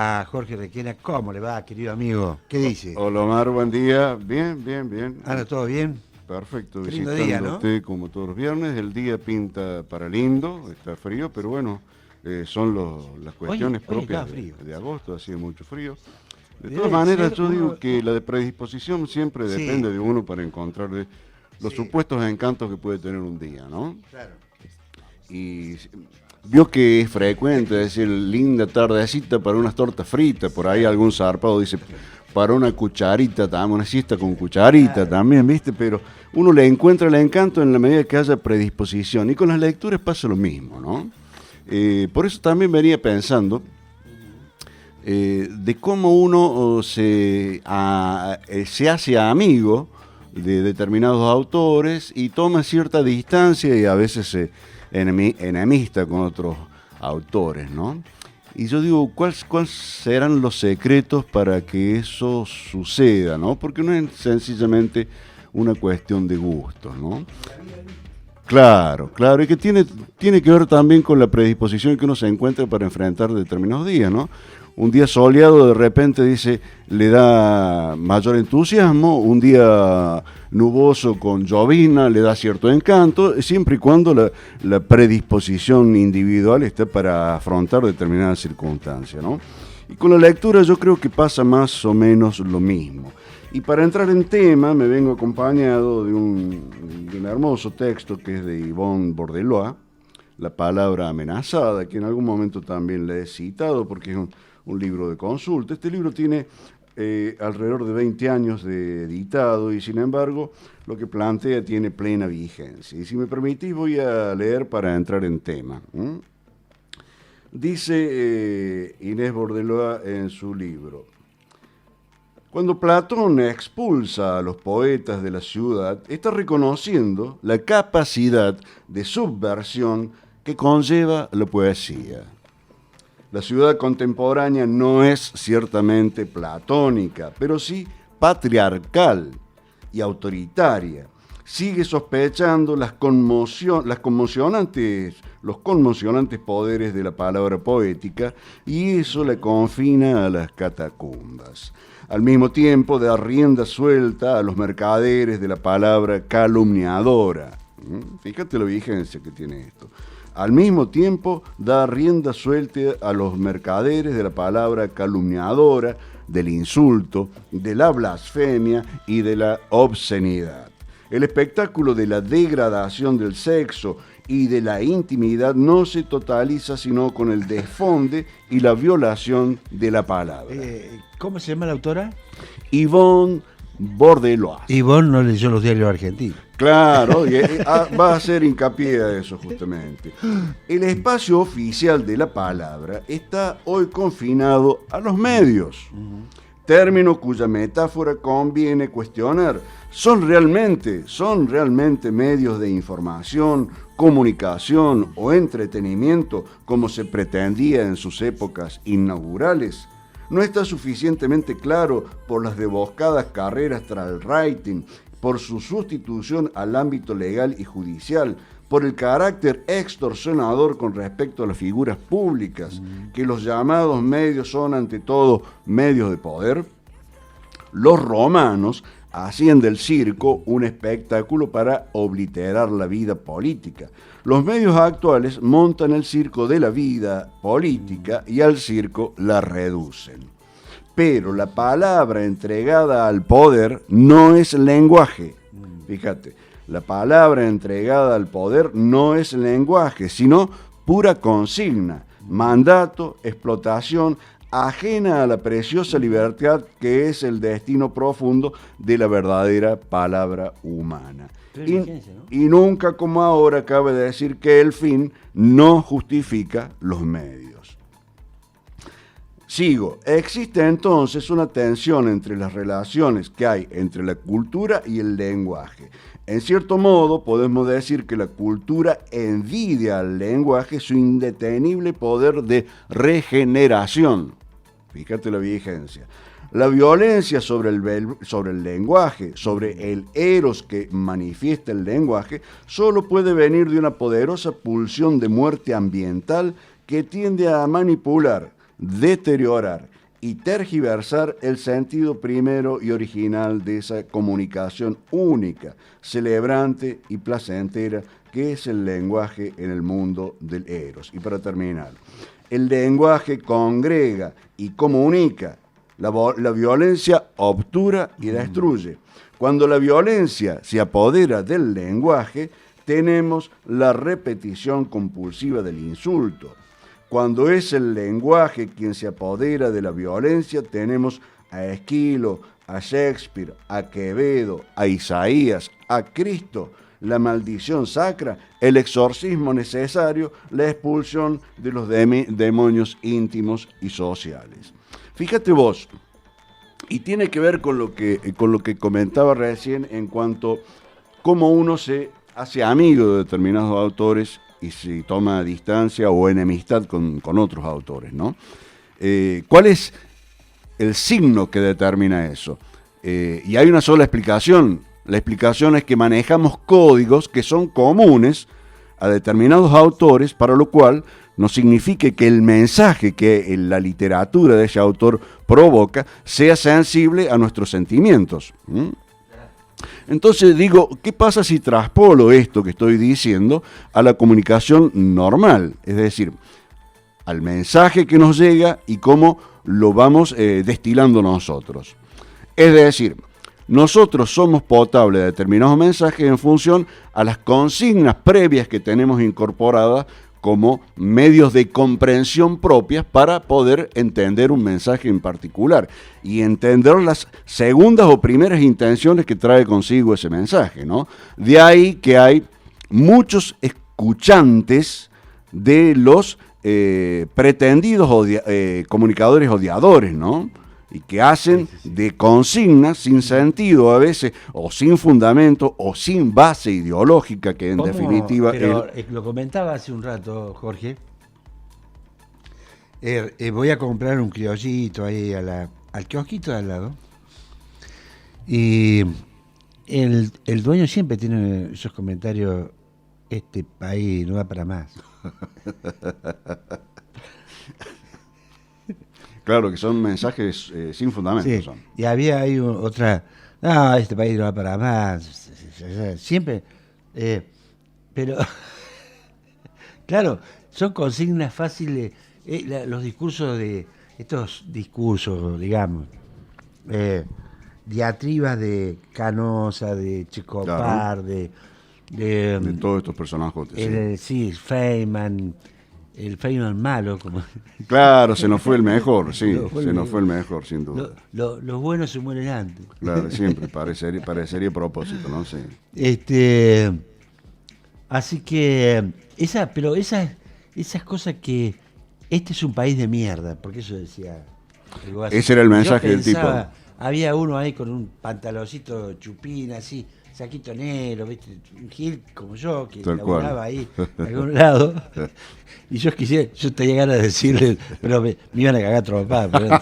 a Jorge Requena. ¿Cómo le va, querido amigo? ¿Qué dice? Hola Omar, buen día. Bien, bien, bien. ¿Anda todo bien? Perfecto, Qué lindo día, ¿no? visitándote como todos los viernes. El día pinta para lindo, está frío, pero bueno, son las cuestiones Hoy propias estaba frío. de agosto, hacía mucho frío. De Debe todas maneras, ser yo uno- digo que la de predisposición siempre Sí. depende de uno para encontrar los Sí. supuestos encantos que puede tener un día, ¿no? Claro. Y vio que es frecuente decir linda tardecita para unas tortas fritas, por ahí algún zarpado dice para una cucharita, una siesta con cucharita Claro. también, ¿viste? Pero uno le encuentra el encanto en la medida que haya predisposición, y con las lecturas pasa lo mismo, ¿no? Por eso también venía pensando de cómo uno se hace amigo de determinados autores y toma cierta distancia y a veces se enemista con otros autores, ¿no? Y yo digo, ¿cuáles serán los secretos para que eso suceda, ¿no? Porque no es sencillamente una cuestión de gustos, ¿no? Claro, claro, y que tiene que ver también con la predisposición que uno se encuentra para enfrentar determinados días, ¿no? Un día soleado de repente le da mayor entusiasmo, un día nuboso con llovizna le da cierto encanto, siempre y cuando la predisposición individual esté para afrontar determinadas circunstancias, ¿no? Y con la lectura yo creo que pasa más o menos lo mismo. Y para entrar en tema me vengo acompañado de un hermoso texto que es de Yvonne Bordelois, La palabra amenazada, que en algún momento también le he citado porque es un libro de consulta. Este libro tiene alrededor de 20 años de editado y sin embargo lo que plantea tiene plena vigencia. Y si me permitís voy a leer para entrar en tema. Dice Inés Bordelois en su libro: cuando Platón expulsa a los poetas de la ciudad, está reconociendo la capacidad de subversión que conlleva la poesía. La ciudad contemporánea no es ciertamente platónica, pero sí patriarcal y autoritaria. Sigue sospechando los conmocionantes poderes de la palabra poética y eso la confina a las catacumbas. Al mismo tiempo da rienda suelta a los mercaderes de la palabra calumniadora. Fíjate la vigencia que tiene esto. Al mismo tiempo da rienda suelta a los mercaderes de la palabra calumniadora, del insulto, de la blasfemia y de la obscenidad. El espectáculo de la degradación del sexo y de la intimidad no se totaliza sino con el desfonde y la violación de la palabra. ¿Cómo se llama la autora? Yvonne Bordelois. Ivonne no leyó los diarios argentinos. Claro, va a hacer hincapié a eso justamente. El espacio oficial de la palabra está hoy confinado a los medios, término cuya metáfora conviene cuestionar. ¿Son realmente medios de información, comunicación o entretenimiento como se pretendía en sus épocas inaugurales? No está suficientemente claro por las deboscadas carreras tras el rating, por su sustitución al ámbito legal y judicial, por el carácter extorsionador con respecto a las figuras públicas, que los llamados medios son ante todo medios de poder. Los romanos hacían del circo un espectáculo para obliterar la vida política. Los medios actuales montan el circo de la vida política y al circo la reducen. Pero la palabra entregada al poder no es lenguaje. Fíjate, la palabra entregada al poder no es lenguaje, sino pura consigna, mandato, explotación, ajena a la preciosa libertad que es el destino profundo de la verdadera palabra humana. Y nunca como ahora cabe decir que el fin no justifica los medios. Sigo. Existe entonces una tensión entre las relaciones que hay entre la cultura y el lenguaje. En cierto modo, podemos decir que la cultura envidia al lenguaje su indetenible poder de regeneración. Fíjate la vigencia. La violencia sobre el lenguaje, sobre el eros que manifiesta el lenguaje, solo puede venir de una poderosa pulsión de muerte ambiental que tiende a manipular deteriorar y tergiversar el sentido primero y original de esa comunicación única, celebrante y placentera que es el lenguaje en el mundo del eros. Y para terminar, el lenguaje congrega y comunica, la violencia obtura y destruye. Cuando la violencia se apodera del lenguaje, tenemos la repetición compulsiva del insulto. Cuando es el lenguaje quien se apodera de la violencia, tenemos a Esquilo, a Shakespeare, a Quevedo, a Isaías, a Cristo, la maldición sacra, el exorcismo necesario, la expulsión de los demonios íntimos y sociales. Fíjate vos, y tiene que ver con lo que comentaba recién en cuanto a cómo uno se hace amigo de determinados autores y se toma distancia o enemistad con otros autores, ¿no? ¿Cuál es el signo que determina eso? Y hay una sola explicación. La explicación es que manejamos códigos que son comunes a determinados autores, para lo cual no significa que el mensaje que la literatura de ese autor provoca sea sensible a nuestros sentimientos. Entonces digo, ¿qué pasa si traspolo esto que estoy diciendo a la comunicación normal? Es decir, al mensaje que nos llega y cómo lo vamos destilando nosotros. Es decir, nosotros somos potables de determinados mensajes en función a las consignas previas que tenemos incorporadas como medios de comprensión propias para poder entender un mensaje en particular y entender las segundas o primeras intenciones que trae consigo ese mensaje, ¿no? De ahí que hay muchos escuchantes de los pretendidos comunicadores odiadores, ¿no? Y que hacen de consignas sin sentido a veces, o sin fundamento, o sin base ideológica, que en definitiva... Pero lo comentaba hace un rato, Jorge. Voy a comprar un criollito ahí al kiosquito de al lado. Y el dueño siempre tiene esos comentarios: este país no va para más. Claro, que son mensajes sin fundamento. Sí. Son. Y había ahí otra: no, este país no va para más. Siempre. Pero, claro, son consignas fáciles. Los discursos estos discursos, digamos, diatribas de Canosa, de Checopar, Claro. de todos estos personajes. sí, Feynman. El Feynman malo, como... Claro, se nos fue el mejor, sí, se nos fue el mejor, sin duda. Los buenos se mueren antes. Claro, siempre, parecería a propósito, ¿no? Sí. Así que, esas cosas que este es un país de mierda, porque eso decía. Ese era el mensaje del tipo. Había uno ahí con un pantaloncito chupín, así, saquito negro, ¿viste? Un gil como yo, que laburaba ahí, de algún lado. Y yo tenía ganas de decirle, pero me iban a cagar trompadas.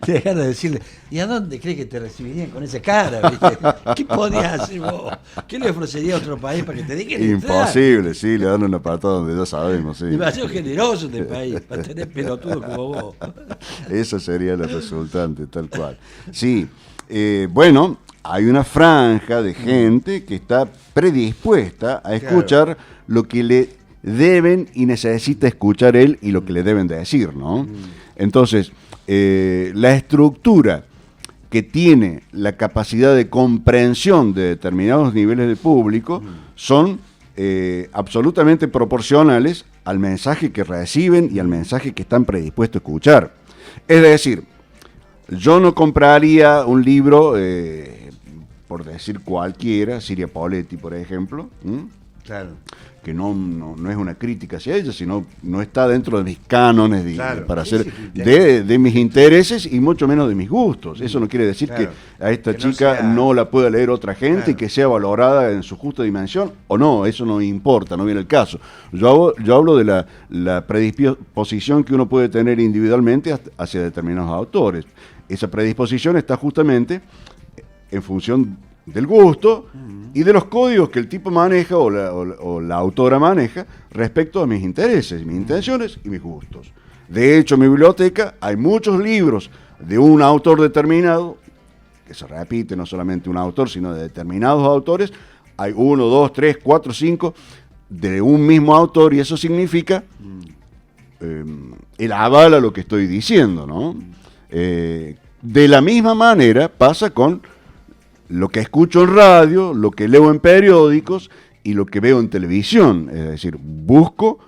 Tenía ganas de decirle: ¿y a dónde crees que te recibirían con esa cara? ¿Viste? ¿Qué podías hacer vos? ¿Qué le ofrecería a otro país para que te dejen entrar? Imposible, sí, le dan una patada donde ya sabemos, sí. Demasiado generoso este país, para tener pelotudo como vos. Esa sería la resultante, tal cual. Sí, bueno, hay una franja de gente que está predispuesta a escuchar lo que le deben y necesita escuchar él y lo que le deben decir, ¿no? Entonces, la estructura que tiene la capacidad de comprensión de determinados niveles de público son absolutamente proporcionales al mensaje que reciben y al mensaje que están predispuestos a escuchar. Es decir, yo no compraría un libro, por decir cualquiera, Siria Poletti, por ejemplo, Claro. que no es una crítica hacia ella, sino no está dentro de mis cánones para hacer de mis intereses y mucho menos de mis gustos. Eso no quiere decir que a esta chica no la pueda leer otra gente y que sea valorada en su justa dimensión o no, eso no importa, no viene el caso. Yo hablo de la predisposición que uno puede tener individualmente hacia determinados autores. Esa predisposición está justamente en función del gusto y de los códigos que el tipo maneja o la autora maneja respecto a mis intereses, mis intenciones y mis gustos. De hecho, en mi biblioteca hay muchos libros de un autor determinado, que se repite, no solamente un autor, sino de determinados autores. Hay 1, 2, 3, 4, 5 de un mismo autor, y eso significa el aval a lo que estoy diciendo, ¿no? De la misma manera pasa con lo que escucho en radio, lo que leo en periódicos y lo que veo en televisión. Es decir, busco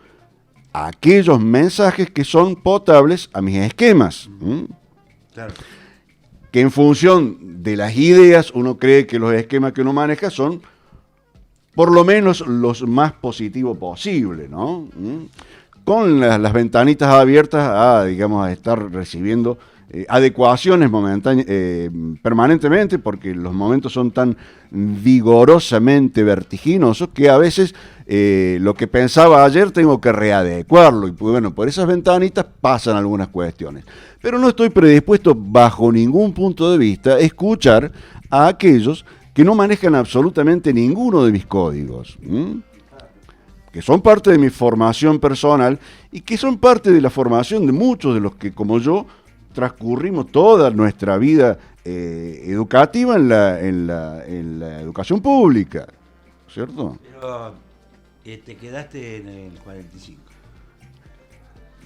aquellos mensajes que son potables a mis esquemas. Claro. Que en función de las ideas uno cree que los esquemas que uno maneja son por lo menos los más positivos posible, ¿no? Con las ventanitas abiertas a, digamos, a estar recibiendo adecuaciones permanentemente, porque los momentos son tan vigorosamente vertiginosos que a veces lo que pensaba ayer tengo que readecuarlo, y bueno, por esas ventanitas pasan algunas cuestiones. Pero no estoy predispuesto bajo ningún punto de vista a escuchar a aquellos que no manejan absolutamente ninguno de mis códigos, que son parte de mi formación personal y que son parte de la formación de muchos de los que, como yo, transcurrimos toda nuestra vida educativa en la educación pública, ¿cierto? Pero te quedaste en el 45.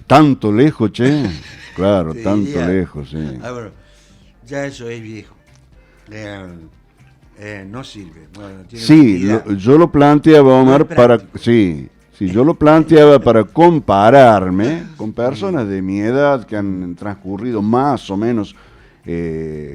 Tanto lejos, che. Claro, Te tanto diría. lejos, sí. Bueno, ya eso es viejo. No sirve. Bueno, tiene Sí, utilidad. yo lo planteaba, Omar, No es para... práctico. Sí, yo lo planteaba para compararme con personas de mi edad que han transcurrido más o menos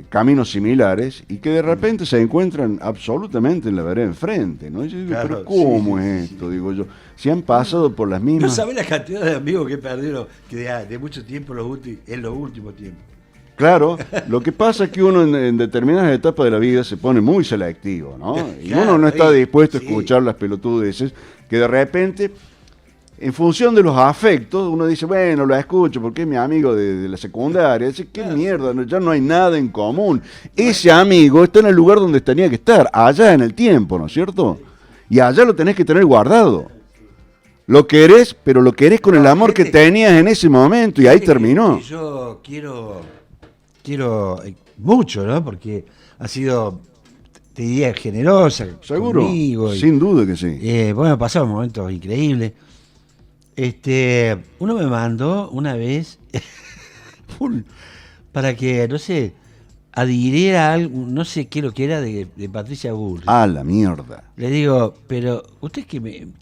caminos similares y que de repente se encuentran absolutamente en la vereda enfrente, ¿no? Y yo digo, Claro, pero ¿cómo sí, es sí, esto? sí. Digo yo, si han pasado por las No mismas... sabés la cantidad de amigos que perdieron que de mucho tiempo en los últimos tiempos. Claro, lo que pasa es que uno en determinadas etapas de la vida se pone muy selectivo, ¿no? Y Claro, uno no está dispuesto a sí. escuchar las pelotudeces que de repente, en función de los afectos, uno dice, bueno, lo escucho porque es mi amigo de la secundaria. Dice, qué mierda, ya no hay nada en común. Ese amigo está en el lugar donde tenía que estar, allá en el tiempo, ¿no es cierto? Y allá lo tenés que tener guardado. Lo querés, pero lo querés con el amor que tenías en ese momento, y ahí terminó. Que yo quiero mucho, ¿no? Porque ha sido, te diría, generosa Seguro, conmigo. sin duda que sí. Bueno, pasamos momentos increíbles. Uno me mandó una vez para que, no sé, adhiriera algo, no sé qué lo que era de Patricia Bullrich. Ah, la mierda. Le digo, pero usted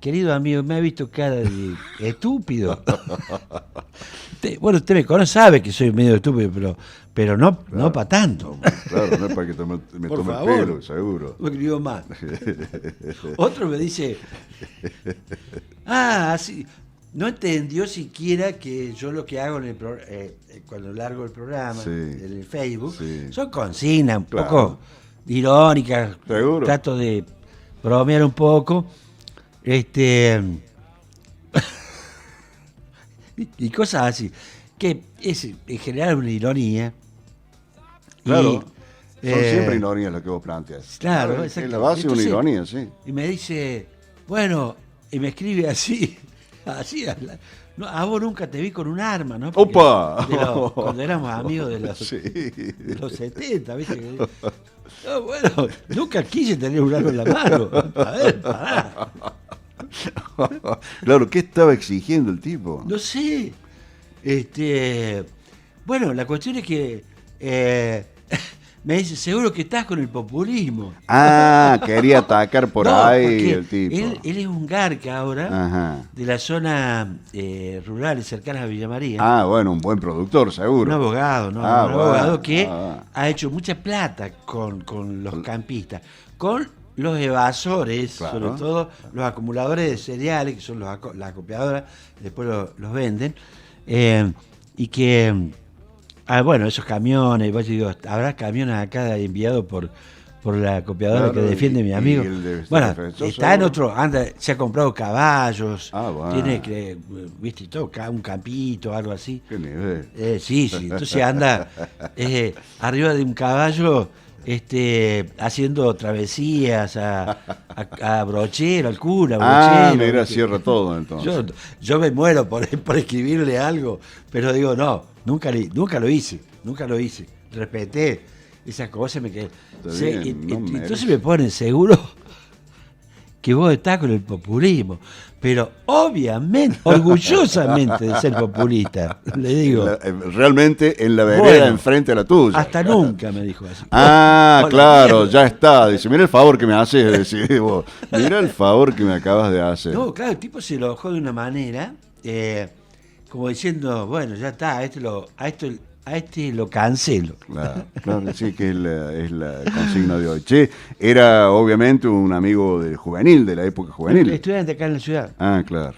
querido amigo, me ha visto cara de estúpido. Usted me conoce, sabe que soy medio estúpido, pero no, Claro. no para tanto. Claro, no es para que me Por tome el favor. pelo, seguro. No escribió mal. Otro me dice, así, no entendió siquiera que yo lo que hago cuando largo el programa, Sí. en el Facebook, Sí. son consignas un Claro. poco irónicas, Seguro. trato de bromear un poco, y cosas así, que es en general una ironía. Claro. Y, Son siempre ironías lo que vos planteas. Claro, Es exacto. la base de una Entonces, ironía, sí. Y me dice, bueno, y me escribe así, no, a vos nunca te vi con un arma, ¿no? Porque ¡Opa! cuando éramos amigos de Sí. los 70, ¿viste? No, bueno, nunca quise tener un arma en la mano. A ver, pará. Claro, ¿qué estaba exigiendo el tipo? No sé. Bueno, la cuestión es que me dice, seguro que estás con el populismo. Ah, quería atacar por No, ahí porque el tipo. Él es un garca ahora, Ajá. de la zona rurales cercanas a Villa María. Ah, bueno, un buen productor, Un seguro. abogado, ¿no? Ah, Un bueno. abogado que Ah. ha hecho mucha plata con los campistas, con los evasores, Claro. sobre todo los acumuladores de cereales, que son las acopiadoras, después los venden, y que, bueno, esos camiones, yo digo, habrá camiones acá enviados por por la copiadora que defiende mi amigo. Bueno, está en otro, se ha comprado caballos, tiene, viste, todo, un campito, algo así. ¿Qué nivel? Sí, entonces anda arriba de un caballo, haciendo travesías a Brochero, al cura, Brochero. Mira, cierra todo entonces. Yo me muero por escribirle algo, pero digo, no, nunca lo hice. Respeté esas cosas, me quedé. Entonces me ponen seguro que vos estás con el populismo, pero obviamente, orgullosamente de ser populista, le digo. Realmente en la vereda enfrente a la tuya. Hasta nunca me dijo así. Claro, ya está. Dice, mira el favor que me haces, vos. Mira el favor que me acabas de hacer. No, claro, el tipo se enojó de una manera, como diciendo, bueno, ya está, a este lo cancelo. Claro, sí, que es la consigna de hoy. Che, era obviamente un amigo del juvenil, de la época juvenil. Estudiante acá en la ciudad. Claro.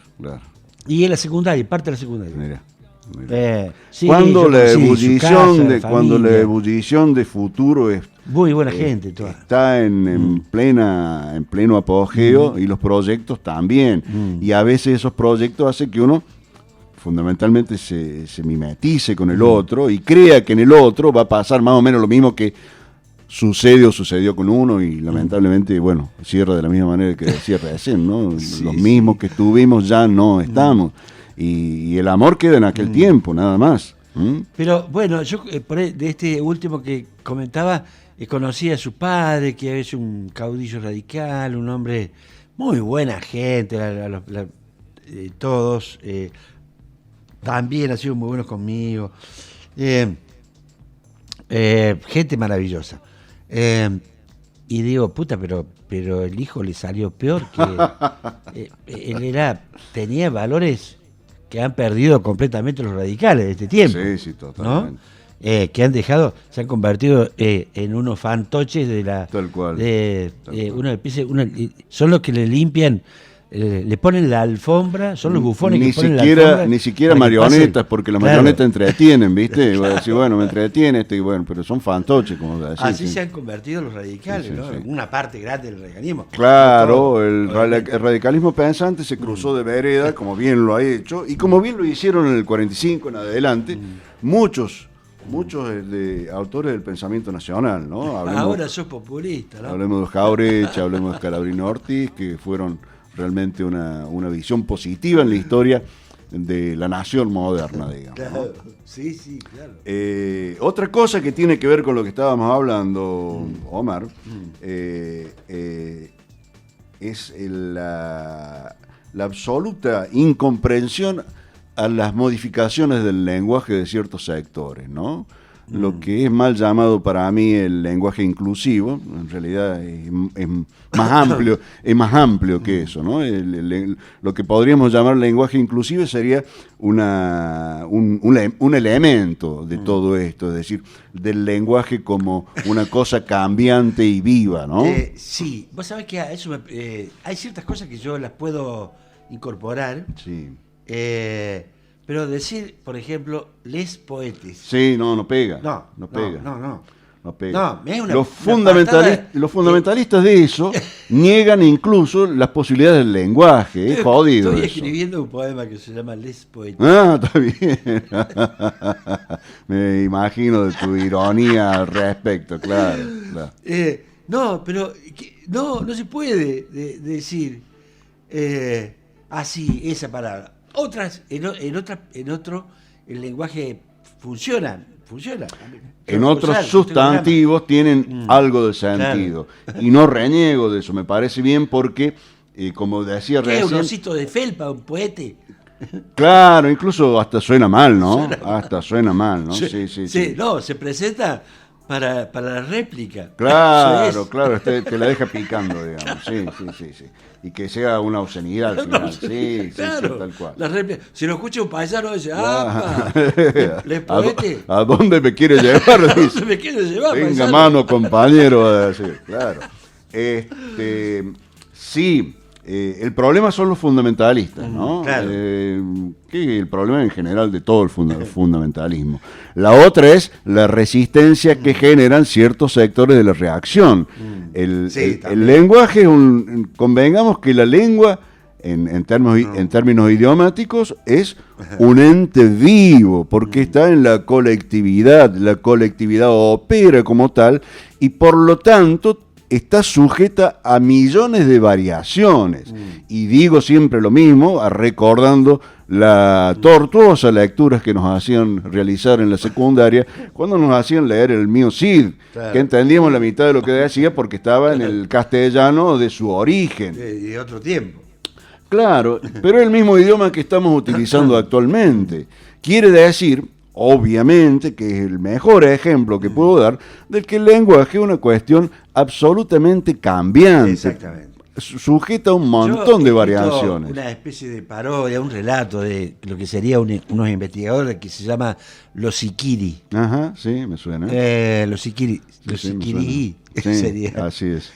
Y en la secundaria, parte de la secundaria. Mira. Sí, cuando la ebullición de futuro es muy buena gente toda. Está en pleno apogeo y los proyectos también. Y a veces esos proyectos hacen que uno fundamentalmente se mimetice con el otro y crea que en el otro va a pasar más o menos lo mismo que sucedió con uno y lamentablemente, bueno, cierra de la misma manera que decía recién, ¿no? Los mismos que tuvimos ya no estamos y el amor queda en aquel tiempo, nada más. Pero bueno, yo de este último que comentaba, conocí a su padre, que es un caudillo radical, un hombre muy buena gente, todos... también ha sido muy buenos conmigo. Gente maravillosa. Y digo, puta, pero el hijo le salió peor que... él tenía valores que han perdido completamente los radicales de este tiempo. Sí, totalmente. ¿No? Que han se han convertido en unos fantoches de la... Tal cual. Son los que le limpian... le ponen la alfombra, son los bufones que ponen la alfombra. Ni siquiera marionetas, porque las marionetas entretienen, ¿viste? Y voy a decir, bueno, me entretiene pero son fantoches, como decir. Así se han convertido los radicales, ¿no? Una parte grande del radicalismo. Claro, el radicalismo pensante se cruzó de vereda, como bien lo ha hecho, y como bien lo hicieron en el 45 en adelante, muchos autores del pensamiento nacional, ¿no? Ahora sos populista, ¿no? Hablemos de Jauretche, hablemos de Scalabrino Ortiz, que fueron realmente una visión positiva en la historia de la nación moderna, digamos. Claro, ¿no? Sí, claro. Otra cosa que tiene que ver con lo que estábamos hablando, Omar, es la absoluta incomprensión a las modificaciones del lenguaje de ciertos sectores, ¿no? Lo que es mal llamado para mí el lenguaje inclusivo, en realidad es más amplio que eso, ¿no? Lo que podríamos llamar lenguaje inclusivo sería un elemento de todo esto, es decir, del lenguaje como una cosa cambiante y viva, ¿no? Sí, vos sabés que hay ciertas cosas que yo las puedo incorporar. Sí. Pero decir, por ejemplo, les poetes. Sí, no pega. No pega. No pega. Es los fundamentalistas de eso niegan incluso las posibilidades del lenguaje. Es jodido. Estoy escribiendo un poema que se llama Les Poetes. Está bien. Me imagino de tu ironía al respecto, claro. No, pero no se puede decir así esa palabra. Otras, en otro, el lenguaje funciona. En otros sustantivos tienen algo de sentido. Claro. Y no reniego de eso, me parece bien porque, como decía recién... ¿Un osito de felpa, un poete? Claro, incluso hasta suena mal, ¿no? Suena mal, ¿no? Sí. No, se presenta para la réplica. Claro, te la deja picando, digamos. Sí. Y que sea una obscenidad al final. Sí, tal cual. La réplica. Si lo escucha un paisano, dice, ¿les poete? ¿A dónde me quiere llevar? ¿A dónde me quiere llevar, Venga, paisano? mano, compañero, a decir, claro. Sí, el problema son los fundamentalistas, ¿no? Claro. Que el problema en general de todo el fundamentalismo. La otra es la resistencia que generan ciertos sectores de la reacción. El lenguaje es convengamos que la lengua, en términos idiomáticos, es un ente vivo, porque está en la colectividad opera como tal, y por lo tanto está sujeta a millones de variaciones. Y digo siempre lo mismo, recordando la tortuosa lecturas que nos hacían realizar en la secundaria, cuando nos hacían leer el Mío Cid, claro, que entendíamos la mitad de lo que decía porque estaba en el castellano de su origen. Y de otro tiempo. Claro, pero es el mismo idioma que estamos utilizando actualmente. Quiere decir, obviamente, que es el mejor ejemplo que puedo dar del que el lenguaje es una cuestión absolutamente cambiante. Exactamente. Sujeta a un montón de variaciones. Una especie de parodia, un relato de lo que serían unos investigadores que se llama los Siquiri. Ajá, sí, me suena. Los Siquiri. Los Siquiri sería. Así es.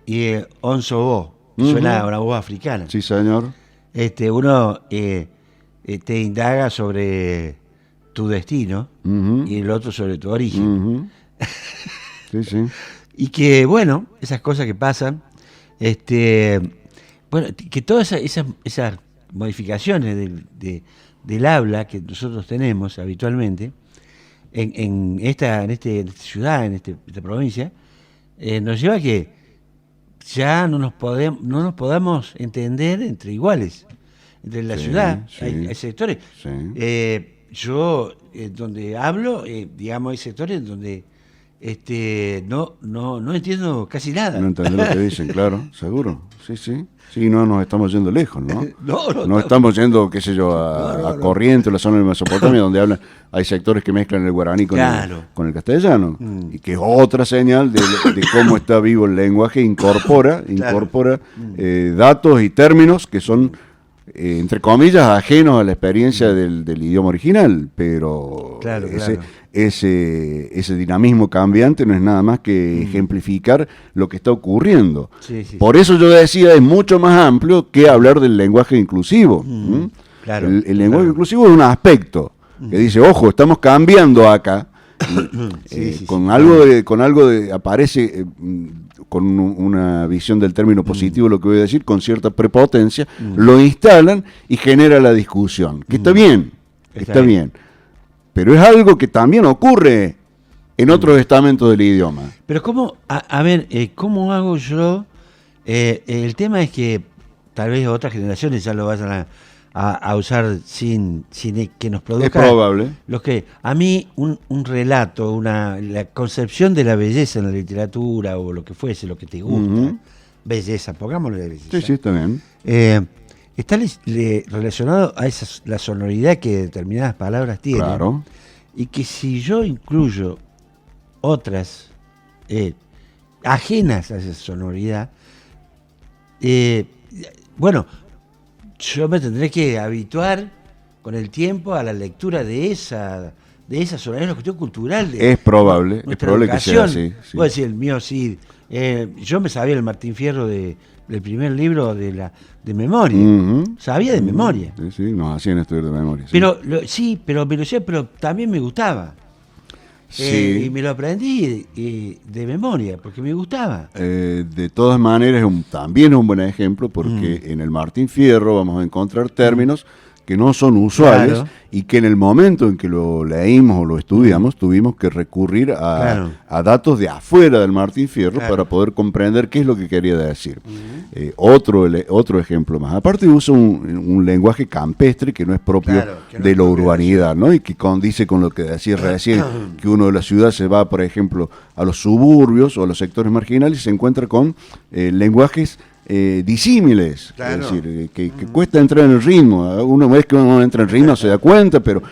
Y Onzo Bo. Suena a una voz africana. Sí, señor. Uno te indaga sobre tu destino y el otro sobre tu origen. Sí, sí. Y que, bueno, esas cosas que pasan, bueno, que todas esas modificaciones del habla que nosotros tenemos habitualmente en esta ciudad, en esta provincia, nos lleva a que ya no nos podamos entender entre iguales. Entre la ciudad hay sectores. Sí. Yo, donde hablo, digamos, hay sectores donde no entiendo casi nada. No entiendo lo que dicen, claro, seguro. Sí, sí. Sí, no nos estamos yendo lejos, ¿no? No estamos yendo, qué sé yo, a Corrientes, la zona de Mesopotamia, donde hay sectores que mezclan el guaraní con el castellano. Y que es otra señal de cómo está vivo el lenguaje, incorpora datos y términos que son, entre comillas, ajenos a la experiencia del idioma original, pero ese dinamismo cambiante no es nada más que ejemplificar lo que está ocurriendo. Por eso yo decía, es mucho más amplio que hablar del lenguaje inclusivo. El lenguaje inclusivo es un aspecto que dice, ojo, estamos cambiando acá, con algo de aparece con una visión del término positivo, lo que voy a decir, con cierta prepotencia, lo instalan y genera la discusión, que está bien. Pero es algo que también ocurre en otros estamentos del idioma. Pero ¿cómo, cómo hago yo? El tema es que tal vez otras generaciones ya lo vayan a usar sin que nos produzca. Es probable. A mí un relato, la concepción de la belleza en la literatura o lo que fuese, lo que te gusta, belleza, pongámosle de belleza. Sí, también. Está relacionado a la sonoridad que determinadas palabras tienen. Claro. Y que si yo incluyo otras ajenas a esa sonoridad, bueno, yo me tendré que habituar con el tiempo a la lectura de esa sonoridad, es una cuestión cultural. Es probable que sea así. Sí. Puedo decir, el mío sí. Yo me sabía el Martín Fierro del primer libro de memoria. Sabía de memoria. Sí, nos hacían estudiar de memoria. Pero también me gustaba. Y me lo aprendí de memoria, porque me gustaba. De todas maneras, también es un buen ejemplo, porque en el Martín Fierro vamos a encontrar términos que no son usuales y que en el momento en que lo leímos o lo estudiamos tuvimos que recurrir a datos de afuera del Martín Fierro para poder comprender qué es lo que quería decir. Otro ejemplo más. Aparte usa un lenguaje campestre que no es propio de la urbanidad, ¿no? Y que condice con lo que decía recién, que uno de las ciudades se va, por ejemplo, a los suburbios o a los sectores marginales y se encuentra con lenguajes disímiles, es decir, que cuesta entrar en el ritmo. Una vez que uno entra en ritmo se da cuenta, pero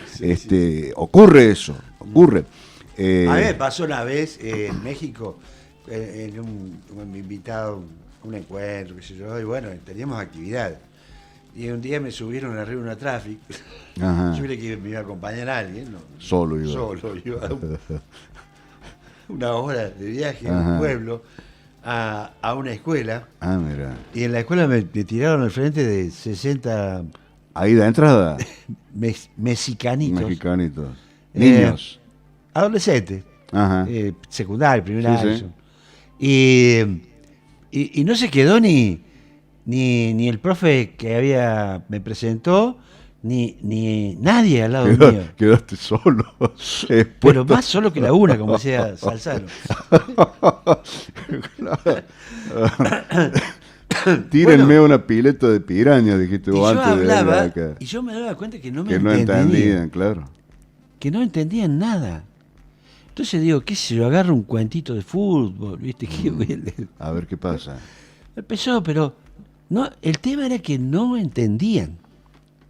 ocurre eso. A mí me pasó una vez en México, me invitado a un encuentro, qué sé yo, y bueno, teníamos actividad. Y un día me subieron arriba de una traffic. Yo creí que me iba a acompañar a alguien. Solo iba. Una hora de viaje en un pueblo. a una escuela. Ah, mira. Y en la escuela me tiraron al frente de 60 Ahí de entrada. mexicanitos. Niños. Adolescentes. Ajá. Secundario, primer año. Sí. Y no se quedó ni el profe que me presentó, ni nadie al lado mío. Quedaste solo. Pero más solo que la una, como decía Salzano. Tírenme una pileta de piraña, dijiste vos antes de venir acá. Y yo me daba cuenta que no entendían, claro. Que no entendían nada. Entonces digo, qué sé yo, agarro un cuentito de fútbol, ¿viste? A ver qué pasa. Empezó, pero no, el tema era que no entendían.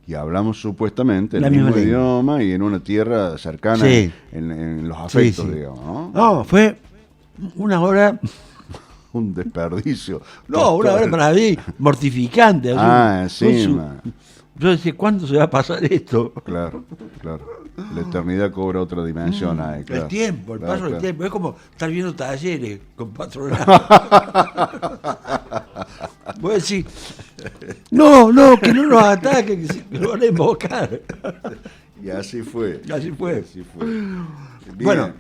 Y hablamos supuestamente el mismo idioma y en una tierra cercana en los afectos, digamos, ¿no? No, fue una hora... Un desperdicio. No, una hora para mí mortificante. Encima. Yo decía, ¿cuándo se va a pasar esto? Claro. La eternidad cobra otra dimensión ahí, claro. El tiempo, el paso del tiempo. Es como estar viendo Talleres con Patronato. Voy a decir, no, que no nos ataquen, que lo van a invocar. Y así fue. Bien. Bueno,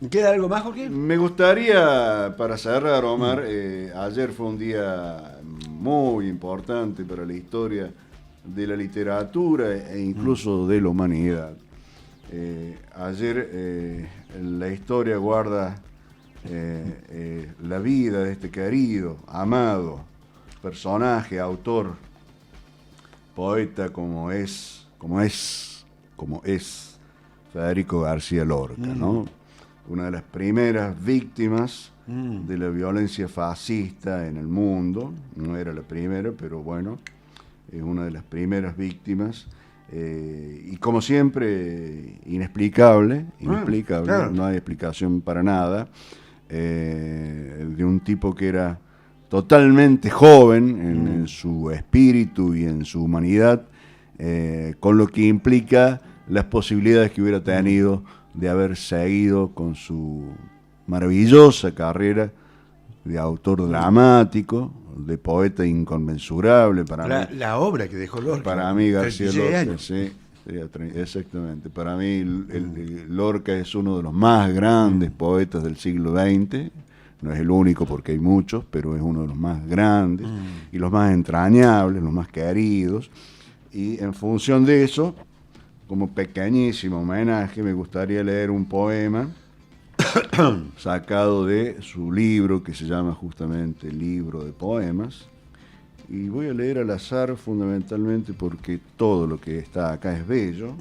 ¿queda algo más, Jorge? me gustaría, para cerrar, Omar, ayer fue un día muy importante para la historia de la literatura e incluso de la humanidad. Ayer la historia guarda la vida de este querido, amado personaje, autor, poeta como es Federico García Lorca, ¿no? Una de las primeras víctimas de la violencia fascista en el mundo. No era la primera, pero bueno, es una de las primeras víctimas. Y como siempre, inexplicable, claro. No hay explicación para nada, de un tipo que era totalmente joven en su espíritu y en su humanidad, con lo que implica las posibilidades que hubiera tenido de haber seguido con su maravillosa carrera de autor dramático, de poeta inconmensurable para mí. La obra que dejó Lorca. Para mí García Lorca, sí, exactamente. Para mí Lorca es uno de los más grandes poetas del siglo XX. No es el único porque hay muchos, pero es uno de los más grandes y los más entrañables, los más queridos. Y en función de eso, como pequeñísimo homenaje, me gustaría leer un poema sacado de su libro, que se llama justamente Libro de Poemas. Y voy a leer al azar fundamentalmente porque todo lo que está acá es bello.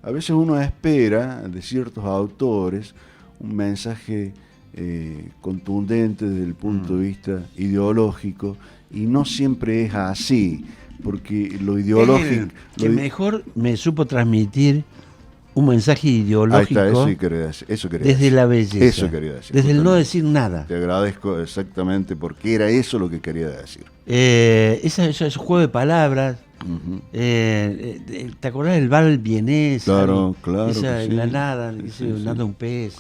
A veces uno espera de ciertos autores un mensaje contundente desde el punto de vista ideológico, y no siempre es así, porque lo ideológico... mejor me supo transmitir un mensaje ideológico. Ahí está, eso quería desde decir. la belleza. Eso quería decir. Desde el no decir nada. Te agradezco exactamente porque era eso lo que quería decir. Ese juego de palabras. ¿Te acordás del Val Vienés? Claro. Esa, sí. La nada, nada un pez,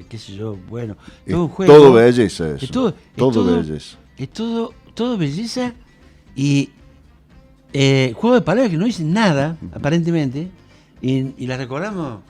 qué sé yo, bueno. Todo un juego. Todo belleza eso. Todo belleza. Es todo belleza y juego de palabras que no dicen nada, aparentemente, y las recordamos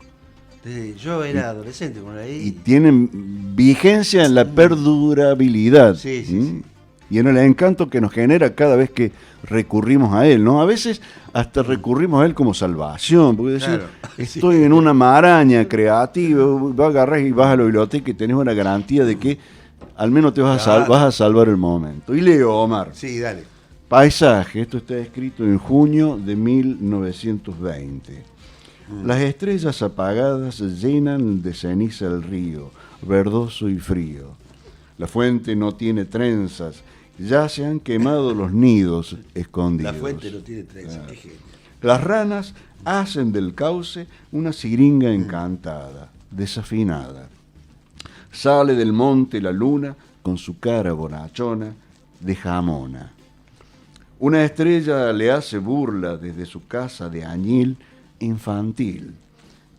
desde yo era adolescente cuando la leí. Y tienen vigencia en la perdurabilidad. Sí. Y en el encanto que nos genera cada vez que recurrimos a él, ¿no? A veces hasta recurrimos a él como salvación, porque decir, estoy en una maraña creativa, vas a agarrar y vas a la biblioteca y tenés una garantía de que al menos te vas a salvar el momento. Y leo, Omar. Sí, dale. Paisaje, esto está escrito en junio de 1920. Las estrellas apagadas llenan de ceniza el río, verdoso y frío. La fuente no tiene trenzas, ya se han quemado los nidos escondidos. La fuente no tiene trenzas, qué genio. Las ranas hacen del cauce una siringa encantada, desafinada. Sale del monte la luna con su cara bonachona de jamona. Una estrella le hace burla desde su casa de añil infantil.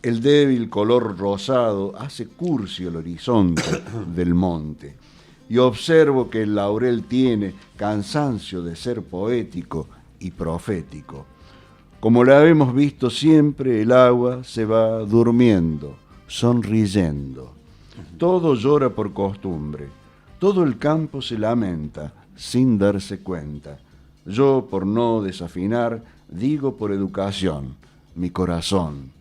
El débil color rosado hace cursi el horizonte del monte. y observo que el laurel tiene cansancio de ser poético y profético. Como la hemos visto siempre, el agua se va durmiendo, sonriendo. Todo llora por costumbre, todo el campo se lamenta sin darse cuenta. Yo, por no desafinar, digo por educación, mi corazón.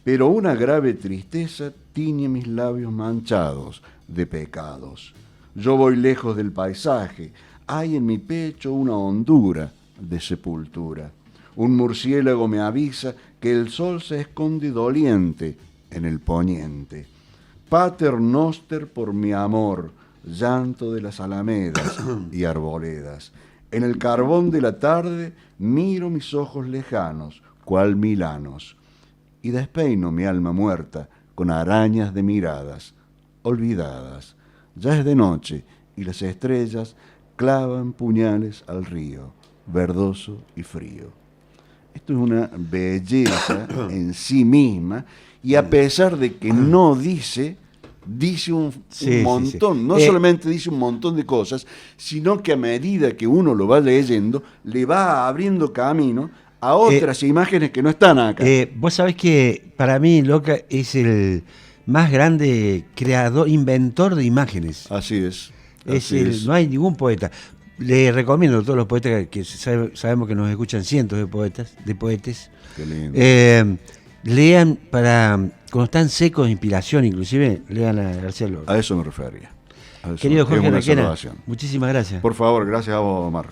Pero una grave tristeza tiñe mis labios manchados de pecados. Yo voy lejos del paisaje, hay en mi pecho una hondura de sepultura. Un murciélago me avisa que el sol se esconde doliente en el poniente. Pater noster por mi amor, llanto de las alamedas y arboledas. En el carbón de la tarde miro mis ojos lejanos, cual milanos, y despeino mi alma muerta con arañas de miradas olvidadas. Ya es de noche y las estrellas clavan puñales al río, verdoso y frío. Esto es una belleza en sí misma, y a pesar de que no dice un montón, no solamente dice un montón de cosas, sino que a medida que uno lo va leyendo, le va abriendo camino a otras imágenes que no están acá. Vos sabés que para mí Lorca es el más grande creador, inventor de imágenes. Así es. No hay ningún poeta. Le recomiendo a todos los poetas que sabemos que nos escuchan cientos de poetas. Qué lindo. Lean cuando están secos de inspiración, inclusive, lean a García Lorca. A eso me refería. Querido Jorge Requena, muchísimas gracias. Por favor, gracias a vos, Omar.